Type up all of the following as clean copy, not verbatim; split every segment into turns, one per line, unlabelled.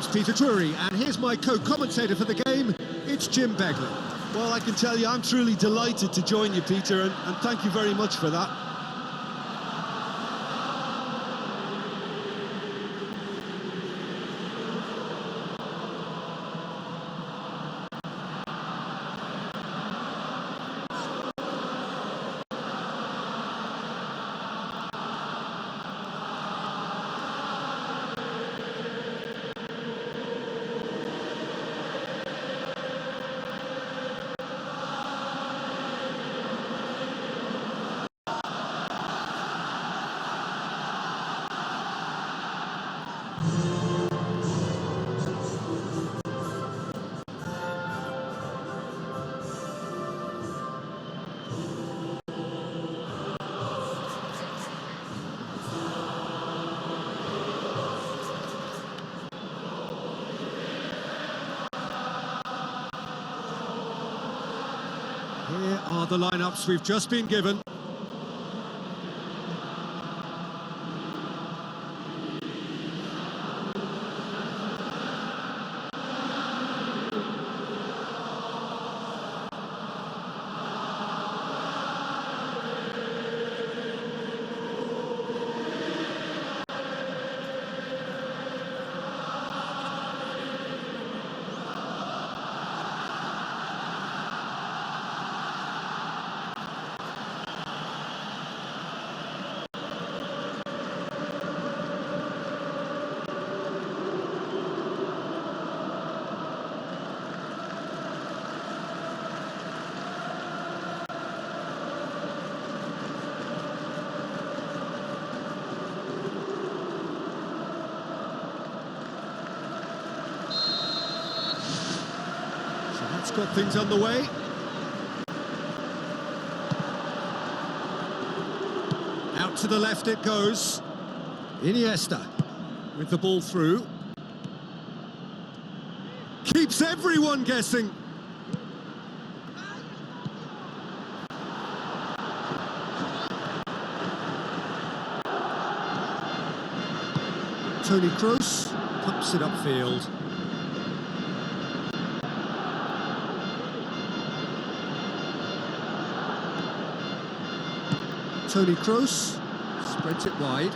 name's Peter Drury, and here's my co-commentator for the game, it's Jim Begley.
Well, I can tell you, I'm truly delighted to join you, Peter, and thank you very much for that.
Here are the lineups we've just been given. That's got things underway. Out to the left it goes. Iniesta with the ball through. Keeps everyone guessing. Toni Kroos pumps it upfield. Toni Kroos spreads it wide.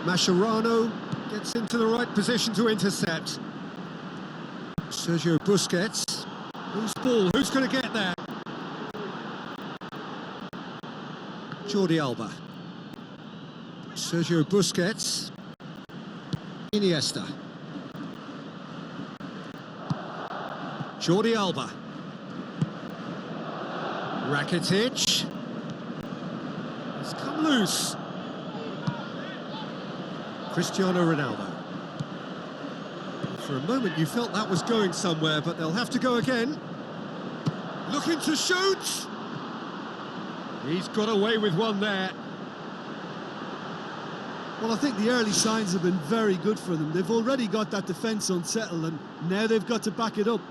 Mascherano gets into the right position to intercept. Sergio Busquets. Who's ball? Who's going to get there? Jordi Alba. Sergio Busquets. Iniesta. Jordi Alba. Rakitic. It's come loose. Cristiano Ronaldo. For a moment you felt that was going somewhere, but they'll have to go again. Looking to shoot. He's got away with one there.
Well, I think the early signs have been very good for them. They've already got that defence unsettled, and now they've got to back it up.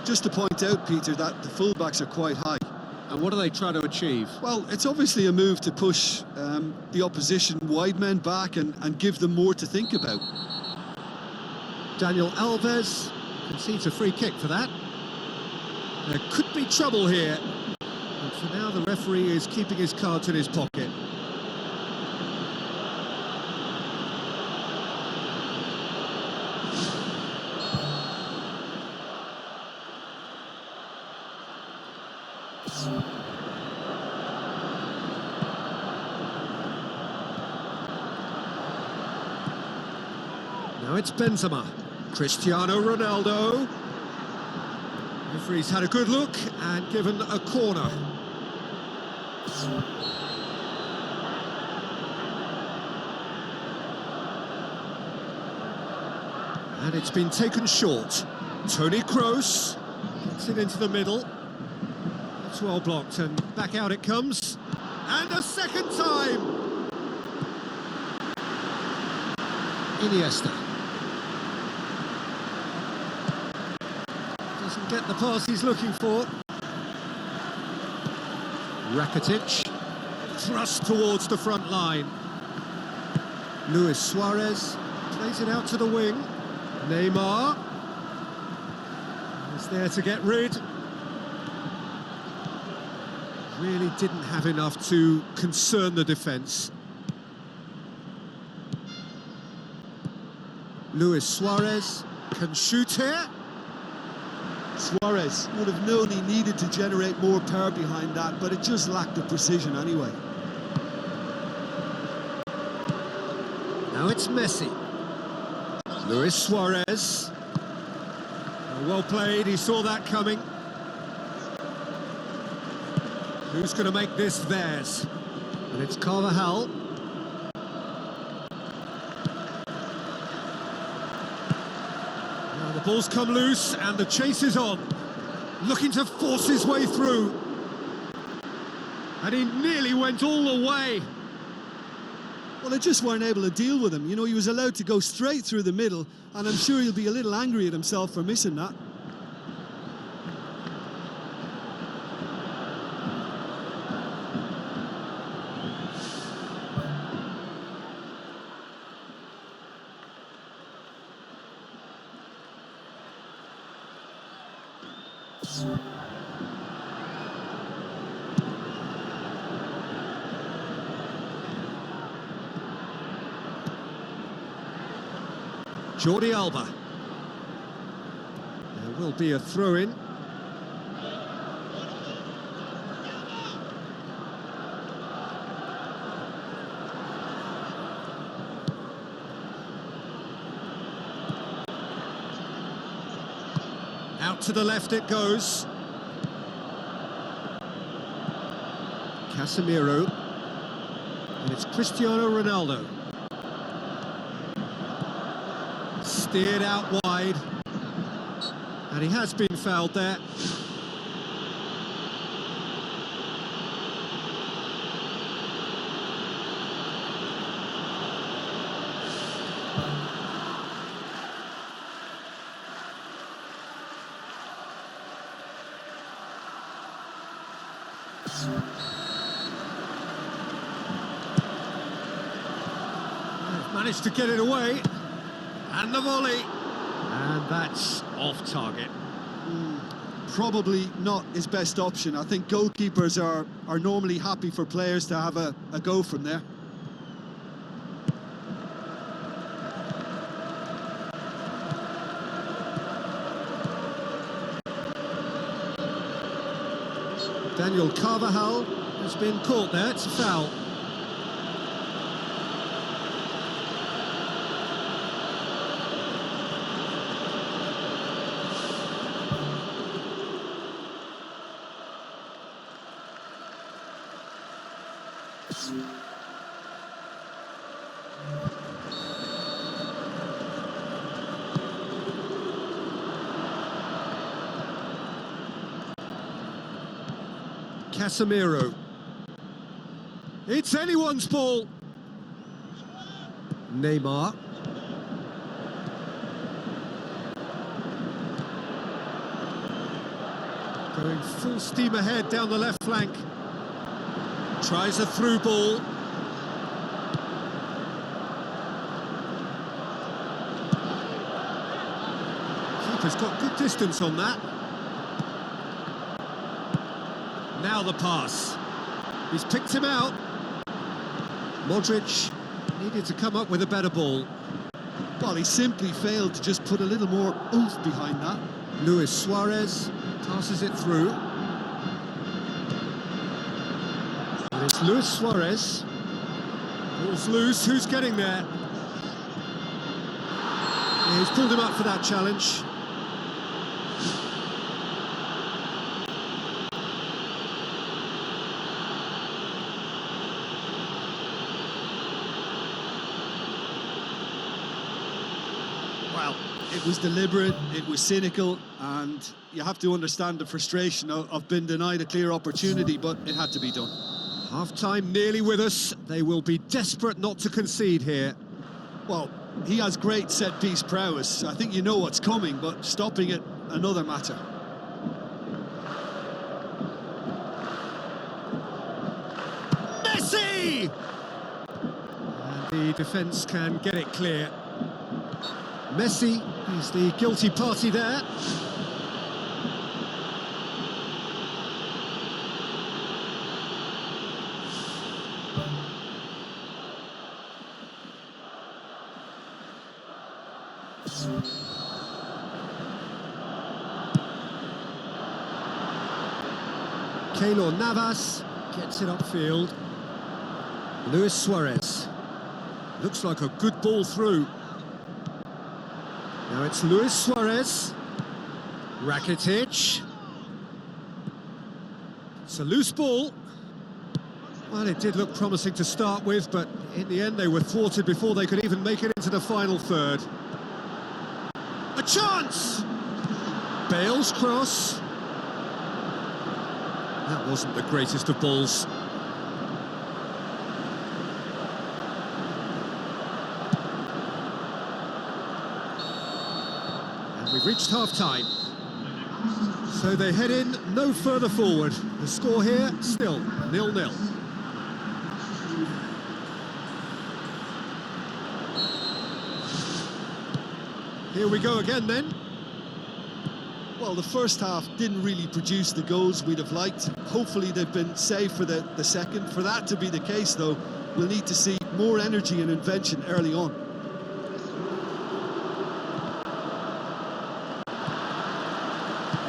Just to point out, Peter, that the fullbacks are quite high.
And what are they trying to achieve?
Well, it's obviously a move to push the opposition wide men back and give them more to think about.
Daniel Alves concedes a free kick for that. There could be trouble here. And for now, the referee is keeping his cards in his pocket. Now it's Benzema. Cristiano Ronaldo. Referee's had a good look and given a corner. And it's been taken short. Toni Kroos gets it into the middle. That's well blocked, and back out it comes. And a second time! Doesn't get the pass he's looking for. Rakitic, thrust towards the front line. Luis Suarez plays it out to the wing. Neymar is there to get rid. Really didn't have enough to concern the defence. Luis Suarez can shoot here.
Suarez would have known he needed to generate more power behind that, but it just lacked the precision anyway.
Now it's Messi. Luis Suarez. Well played, he saw that coming. Who's going to make this theirs? And it's Carvajal. Now the ball's come loose and the chase is on. Looking to force his way through. And he nearly went all the way.
Well, they just weren't able to deal with him. You know, he was allowed to go straight through the middle, and I'm sure he'll be a little angry at himself for missing that.
Jordi Alba. There will be a throw-in. Out to the left it goes. Casemiro. And it's Cristiano Ronaldo. Steered out wide. And he has been fouled there. They've managed to get it away. And the volley. And that's off target.
Probably not his best option. I think goalkeepers are normally happy for players to have a go from there.
Daniel Carvajal has been caught there. It's a foul. Casemiro. It's anyone's ball. Neymar. Going full steam ahead down the left flank. Tries a through ball. Keeper's got good distance on that. Now the pass. He's picked him out. Modric needed to come up with a better ball.
Well, he simply failed to just put a little more oomph behind that.
Luis Suarez passes it through. And it's Luis Suarez. Ball's loose, who's getting there? Yeah, he's pulled him up for that challenge.
Well, it was deliberate, it was cynical, and you have to understand the frustration of being denied a clear opportunity, but it had to be done.
Half-time nearly with us. They will be desperate not to concede here.
Well, he has great set-piece prowess. I think you know what's coming, but stopping it, another matter.
Messi! And the defence can get it clear. Messi is the guilty party there. Keylor Navas gets it upfield. Luis Suarez. Looks like a good ball through. Now it's Luis Suarez. Rakitic. It's a loose ball. Well, it did look promising to start with, but in the end they were thwarted before they could even make it into the final third. A chance! Bale's cross. That wasn't the greatest of balls. And we've reached half-time. So they head in no further forward. The score here, still 0-0. Here we go again then.
Well, the first half didn't really produce the goals we'd have liked. Hopefully they've been saved for the second. For that to be the case, though, we'll need to see more energy and invention early on.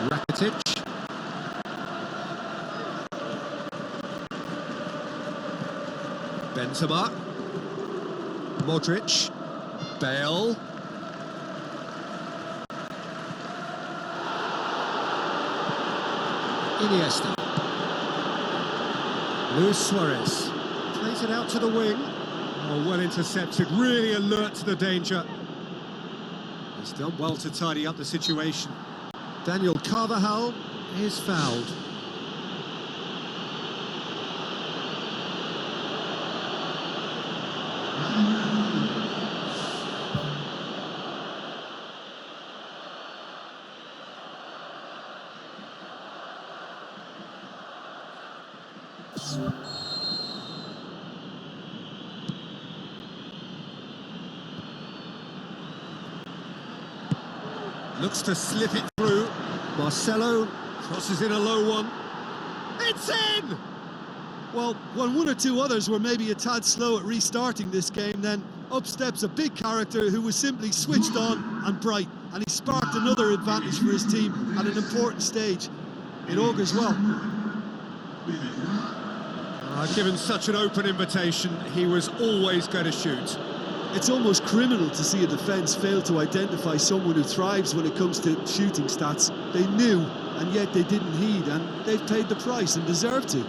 Rakitic. Benzema. Modric. Bale. Iniesta. Luis Suarez plays it out to the wing. Oh, well intercepted, really alert to the danger. He's done well to tidy up the situation. Daniel Carvajal is fouled. Looks to slip it through. Marcelo crosses in a low one. It's in!
Well, when one or two others were maybe a tad slow at restarting this game, then up steps a big character who was simply switched on and bright, and he sparked another advantage for his team at an important stage. It augurs well.
Given such an open invitation, he was always going to shoot.
It's almost criminal to see a defence fail to identify someone who thrives when it comes to shooting stats. They knew, and yet they didn't heed, and they've paid the price and deserve to.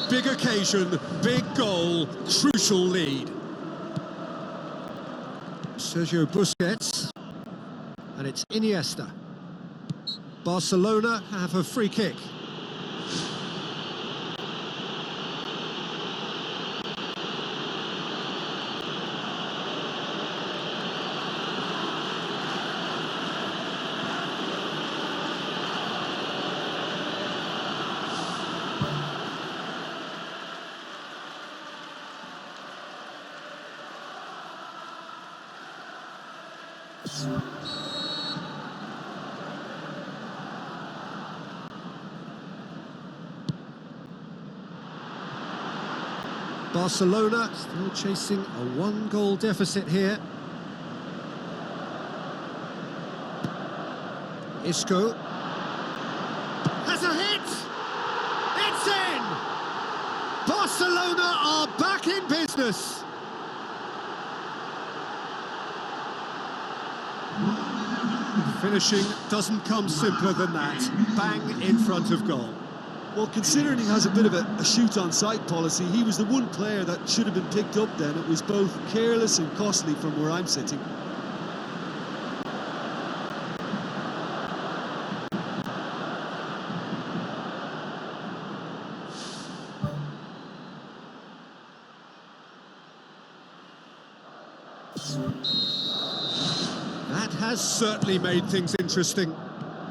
Big occasion, big goal, crucial lead. Sergio Busquets, and it's Iniesta. Barcelona have a free kick. Barcelona still chasing a one-goal deficit here. Isco has a hit! It's in! Barcelona are back in business! Finishing doesn't come simpler than that. Bang in front of goal.
Well, considering he has a bit of a shoot-on-sight policy, he was the one player that should have been picked up then. It was both careless and costly from where I'm sitting.
That has certainly made things interesting.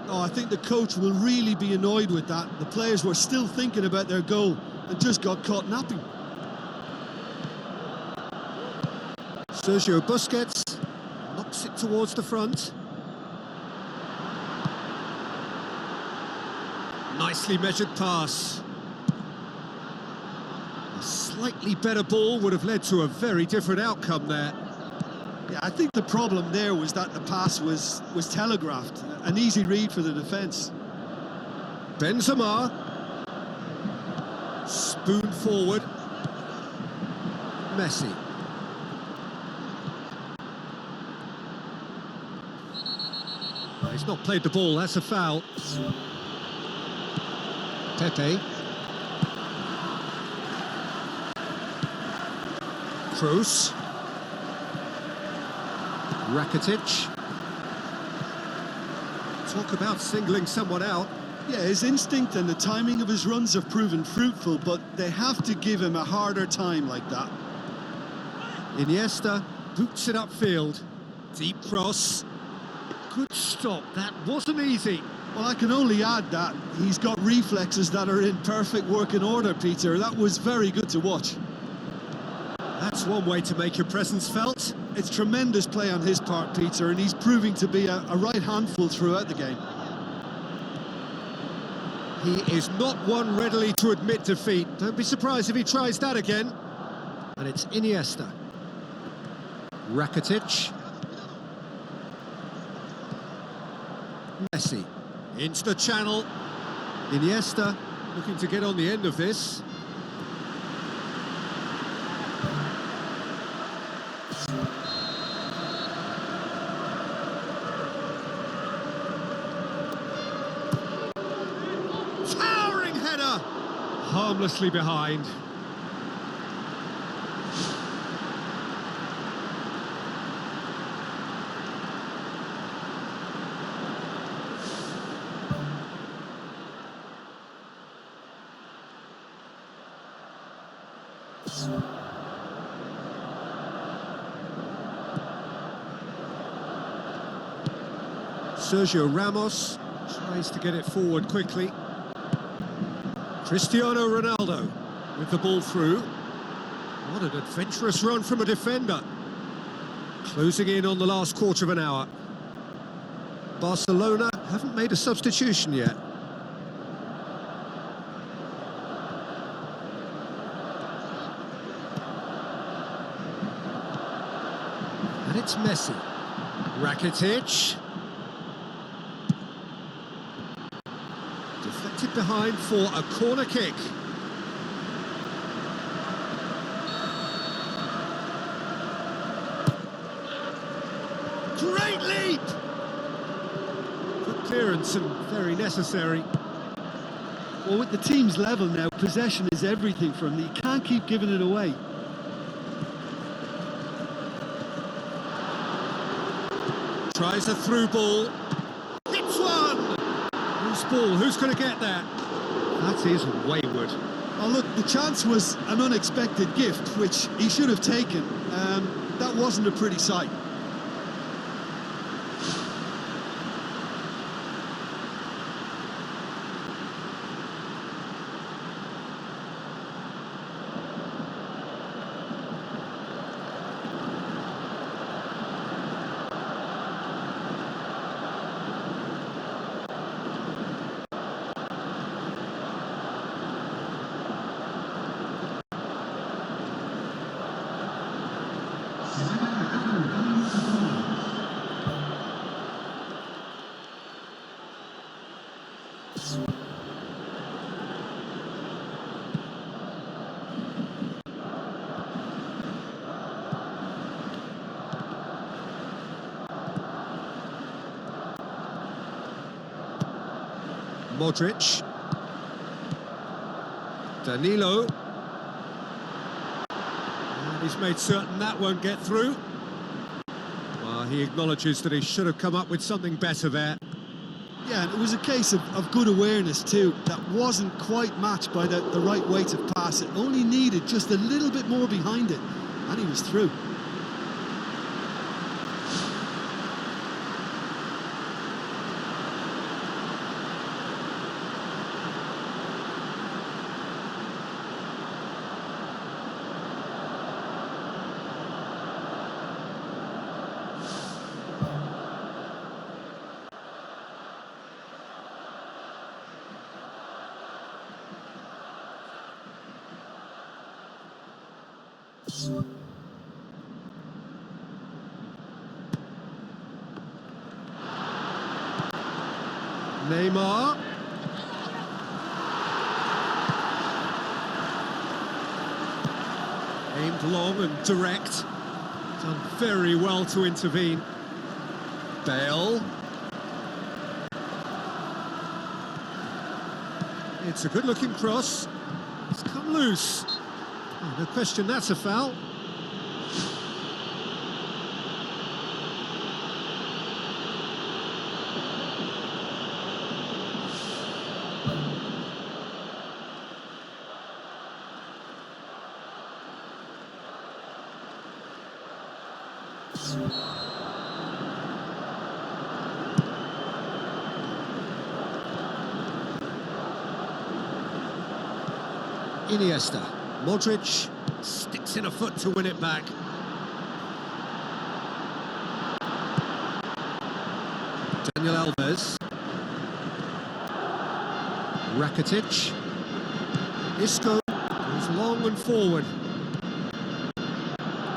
Oh, I think the coach will really be annoyed with that. The players were still thinking about their goal and just got caught napping.
Sergio Busquets knocks it towards the front. Nicely measured pass. A slightly better ball would have led to a very different outcome there.
Yeah, I think the problem there was that the pass was telegraphed. An easy read for the defence.
Benzema. Spoon forward. Messi. Well, he's not played the ball, that's a foul. Pepe. Kroos. Rakitic. Talk about singling someone out.
Yeah, his instinct and the timing of his runs have proven fruitful, but they have to give him a harder time like that.
Iniesta boots it upfield. Deep cross. Good stop, that wasn't easy.
Well, I can only add that he's got reflexes that are in perfect working order, Peter. That was very good to watch.
That's one way to make your presence felt.
It's tremendous play on his part, Peter, and he's proving to be a right handful throughout the game.
He is not one readily to admit defeat. Don't be surprised if he tries that again. And it's Iniesta. Rakitic. Messi. Into the channel. Iniesta looking to get on the end of this. Towering header! Harmlessly behind. Sergio Ramos tries to get it forward quickly. Cristiano Ronaldo with the ball through. What an adventurous run from a defender. Closing in on the last quarter of an hour. Barcelona haven't made a substitution yet. And it's Messi. Rakitic. Deflected behind for a corner kick. Great leap! Good clearance and very necessary.
Well, with the team's level now, possession is everything for him. He can't keep giving it away.
Tries a through ball. Hits one! Loose ball, who's going to get that? That is wayward.
Oh, look, the chance was an unexpected gift, which he should have taken. That wasn't a pretty sight.
Modric. Danilo. And he's made certain that won't get through. Well, he acknowledges that he should have come up with something better there.
Yeah, and it was a case of good awareness too. That wasn't quite matched by the right weight of pass. It only needed just a little bit more behind it, and he was through.
Neymar. Aimed long and direct. Done very well to intervene. Bale. It's a good-looking cross. It's come loose. Oh, no question, that's a foul. Iniesta. Modric sticks in a foot to win it back. Daniel Alves. Rakitic. Isco goes long and forward.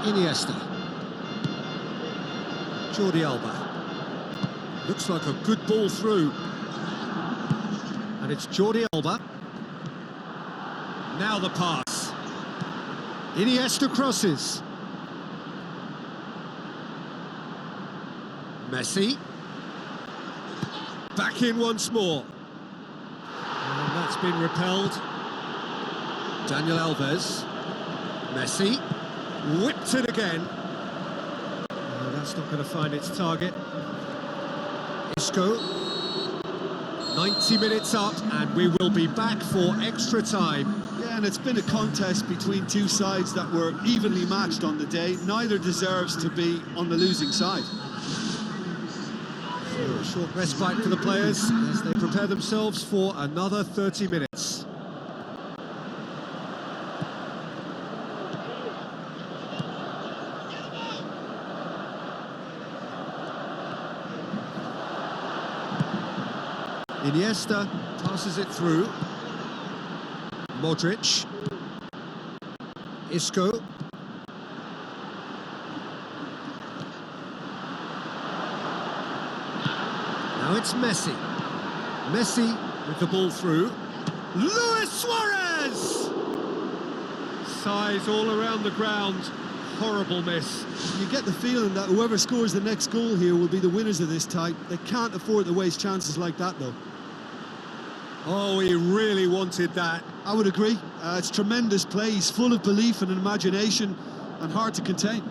Iniesta. Jordi Alba. Looks like a good ball through. And it's Jordi Alba. Now the pass. Iniesta crosses. Messi. Back in once more. And that's been repelled. Daniel Alves. Messi. Whipped it again. Oh, that's not going to find its target. Isco. 90 minutes up, and we will be back for extra time.
Yeah, and it's been a contest between two sides that were evenly matched on the day. Neither deserves to be on the losing side.
So a short respite for the players as they prepare themselves for another 30 minutes. Iniesta passes it through. Modric. Isco. Now it's Messi. Messi with the ball through. Luis Suarez! Size all around the ground. Horrible miss.
You get the feeling that whoever scores the next goal here will be the winners of this tie. They can't afford to waste chances like that, though.
Oh, he really wanted that.
I would agree. It's tremendous play. He's full of belief and imagination and hard to contain.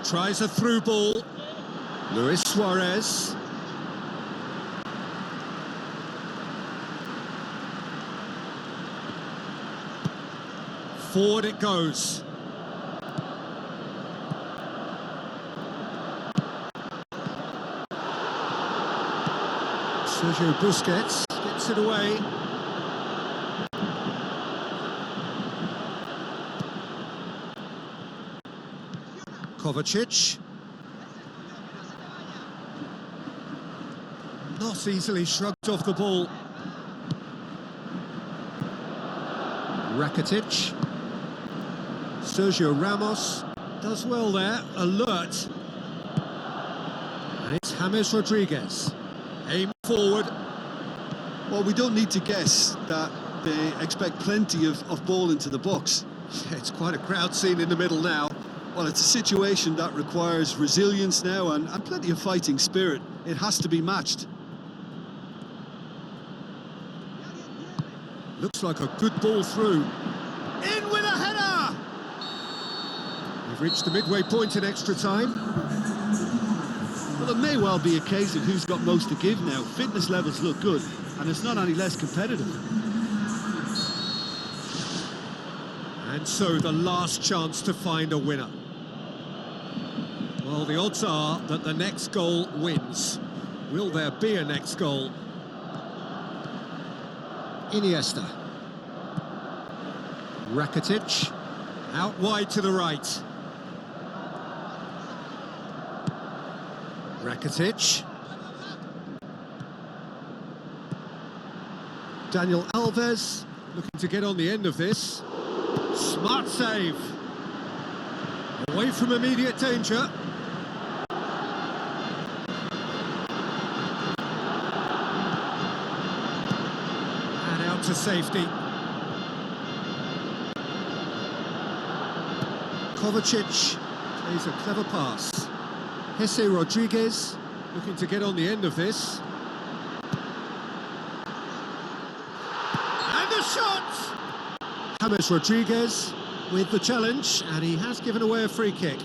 Tries a through ball. Luis Suarez. Forward it goes. Sergio Busquets gets it away. Kovacic. Not easily shrugged off the ball. Rakitic. Sergio Ramos does well there, alert. And it's James Rodriguez. Aim forward.
Well, we don't need to guess that they expect plenty of ball into the box.
It's quite a crowd scene in the middle now.
Well, it's a situation that requires resilience now and plenty of fighting spirit. It has to be matched.
Looks like a good ball through. In with a header! We've reached the midway point in extra time.
Well, it may well be a case of who's got most to give now. Fitness levels look good, and it's not any less competitive.
And so the last chance to find a winner. Well, the odds are that the next goal wins. Will there be a next goal? Iniesta. Rakitic. Out wide to the right. Rakitic. Daniel Alves looking to get on the end of this. Smart save. Away from immediate danger. And out to safety. Kovacic plays a clever pass. Jesse Rodriguez looking to get on the end of this. And the shot! James Rodriguez with the challenge, and he has given away a free kick.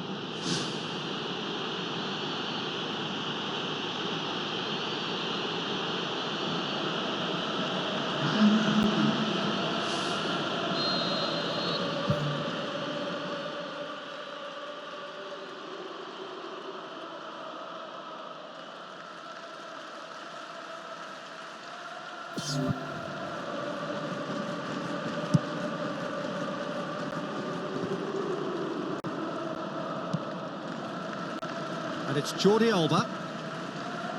And it's Jordi Alba.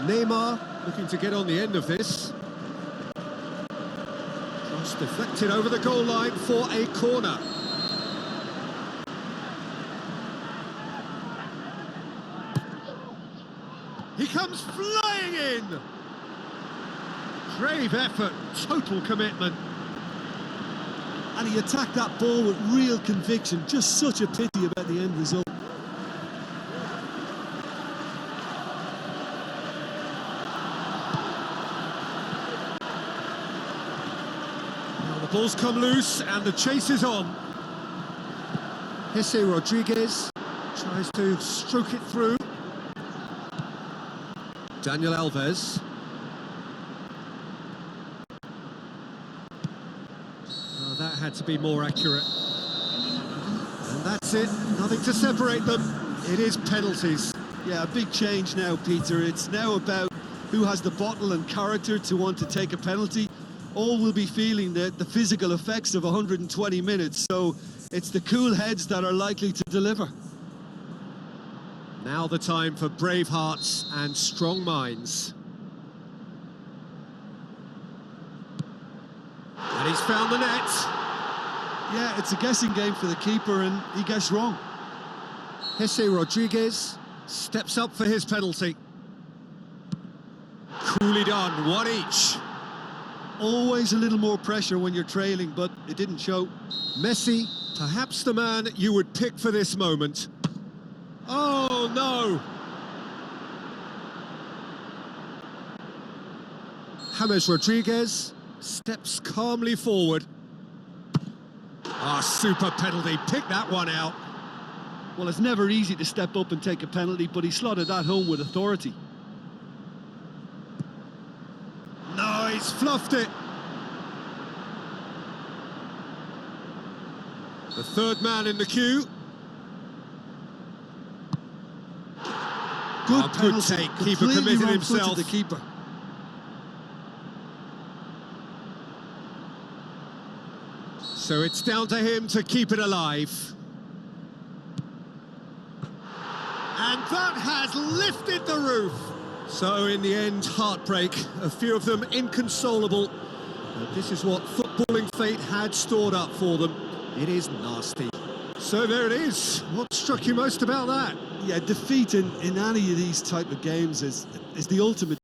Neymar looking to get on the end of this. Cross deflected over the goal line for a corner. He comes flying in! Brave effort, total commitment.
And he attacked that ball with real conviction. Just such a pity about the end result.
Now the ball's come loose and the chase is on. Jesse Rodriguez tries to stroke it through. Daniel Alves. Oh, that had to be more accurate. And that's it, nothing to separate them. It is penalties.
Yeah, a big change now, Peter. It's now about who has the bottle and character to want to take a penalty. All will be feeling the physical effects of 120 minutes, so it's the cool heads that are likely to deliver.
Now the time for brave hearts and strong minds. And he's found the net.
Yeah, it's a guessing game for the keeper, and he guessed wrong.
Jesse Rodriguez steps up for his penalty. Coolly done, one each.
Always a little more pressure when you're trailing, but it didn't show.
Messi, perhaps the man you would pick for this moment. Oh, no! James Rodriguez steps calmly forward. Ah, super penalty, pick that one out.
Well, it's never easy to step up and take a penalty, but he slotted that home with authority.
No, he's fluffed it. The third man in the queue.
Good
Good
penalty.
take, keeper committed himself.
The keeper.
So it's down to him to keep it alive. And that has lifted the roof. So in the end, heartbreak. A few of them inconsolable. But this is what footballing fate had stored up for them. It is nasty. So there it is. What struck you most about that?
Yeah, defeat in any of these type of games is the ultimate